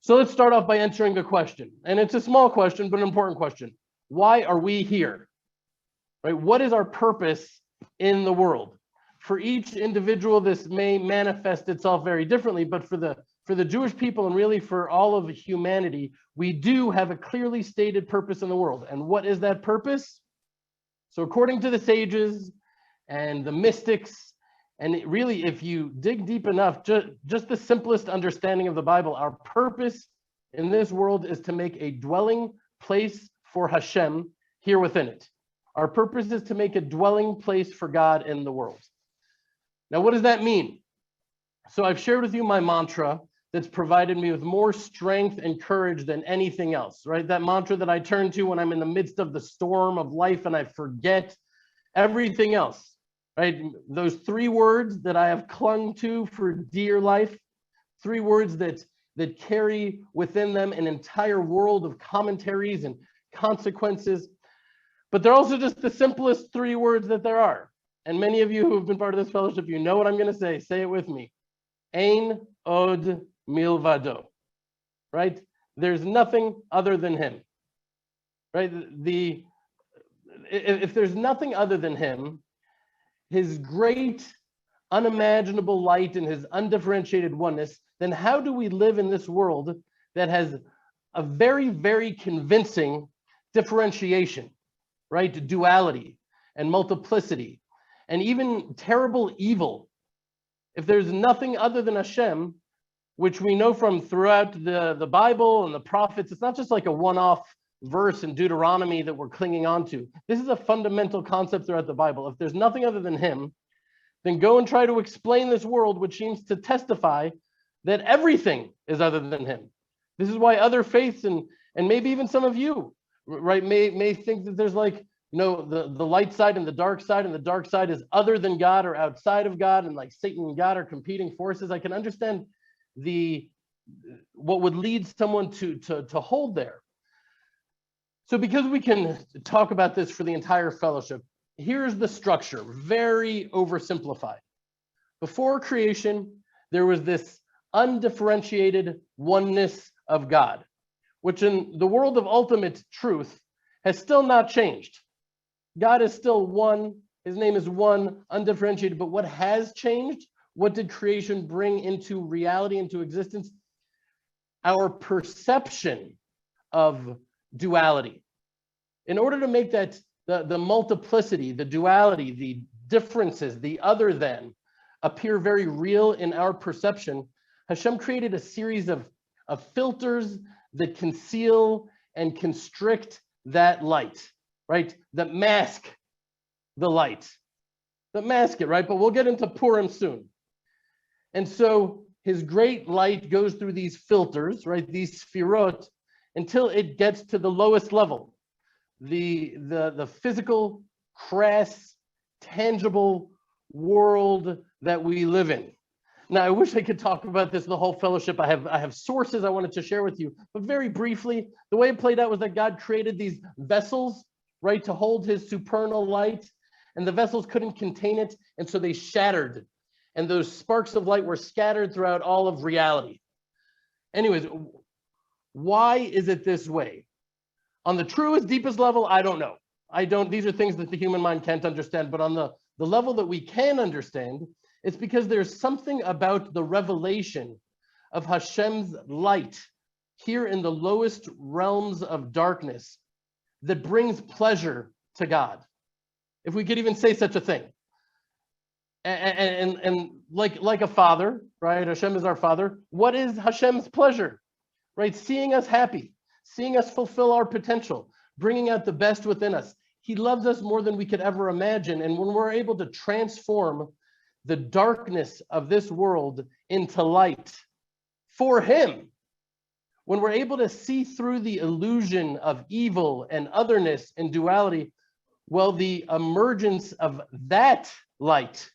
So let's start off by answering a question. And it's a small question, but an important question. Why are we here? Right? What is our purpose in the world? For each individual, this may manifest itself very differently, but for the Jewish people and really for all of humanity, we do have a clearly stated purpose in the world. And what is that purpose? So according to the sages and the mystics, and really, if you dig deep enough, just the simplest understanding of the Bible, our purpose in this world is to make a dwelling place for Hashem here within it. Our purpose is to make a dwelling place for God in the world. Now, what does that mean? So I've shared with you my mantra that's provided me with more strength and courage than anything else, right? That mantra that I turn to when I'm in the midst of the storm of life and I forget everything else. Right? Those 3 words that I have clung to for dear life, 3 words that carry within them an entire world of commentaries and consequences. But they're also just the simplest 3 words that there are. And many of you who have been part of this fellowship, you know what I'm going to say. Say it with me. Ein od milvado. Right? There's nothing other than him. Right? If there's nothing other than him, his great, unimaginable light and his undifferentiated oneness, then how do we live in this world that has a very, very convincing differentiation, right? Duality and multiplicity and even terrible evil. If there's nothing other than Hashem, which we know from throughout the Bible and the prophets, it's not just like a one-off verse in Deuteronomy that we're clinging on to. This is a fundamental concept throughout the Bible. If there's nothing other than him, then go and try to explain this world, which seems to testify that everything is other than him. This is why other faiths and maybe even some of you, right, may think that there's like, you know, the light side and the dark side is other than God or outside of God, and like Satan and God are competing forces. I can understand what would lead someone to hold there. So because we can talk about this for the entire fellowship, here's the structure, very oversimplified. Before creation, there was this undifferentiated oneness of God, which in the world of ultimate truth has still not changed. God is still one, his name is one, undifferentiated, but what has changed? What did creation bring into reality, into existence? Our perception of duality. In order to make that the multiplicity, the duality, the differences, the other than appear very real in our perception, Hashem created a series of filters that conceal and constrict that light, right? That mask the light, that mask it, right? But we'll get into Purim soon. And so his great light goes through these filters, right? These sfirot, until it gets to the lowest level, the physical, crass, tangible world that we live in. Now, I wish I could talk about this the whole fellowship. I have sources I wanted to share with you, but very briefly, the way it played out was that God created these vessels, right, to hold his supernal light, and the vessels couldn't contain it, and so they shattered, and those sparks of light were scattered throughout all of reality. Anyways, why is it this way? On the truest, deepest level, I don't know. These are things that the human mind can't understand, but on the level that we can understand, it's because there's something about the revelation of Hashem's light here in the lowest realms of darkness that brings pleasure to God, if we could even say such a thing. And like a father, right? Hashem is our father. What is Hashem's pleasure, right? Seeing us happy, seeing us fulfill our potential, bringing out the best within us. He loves us more than we could ever imagine. And when we're able to transform the darkness of this world into light for him, when we're able to see through the illusion of evil and otherness and duality, well, the emergence of that light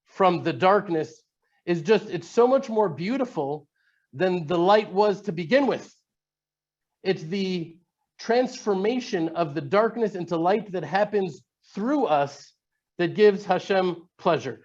from the darkness is it's so much more beautiful than the light was to begin with. It's the transformation of the darkness into light that happens through us that gives Hashem pleasure.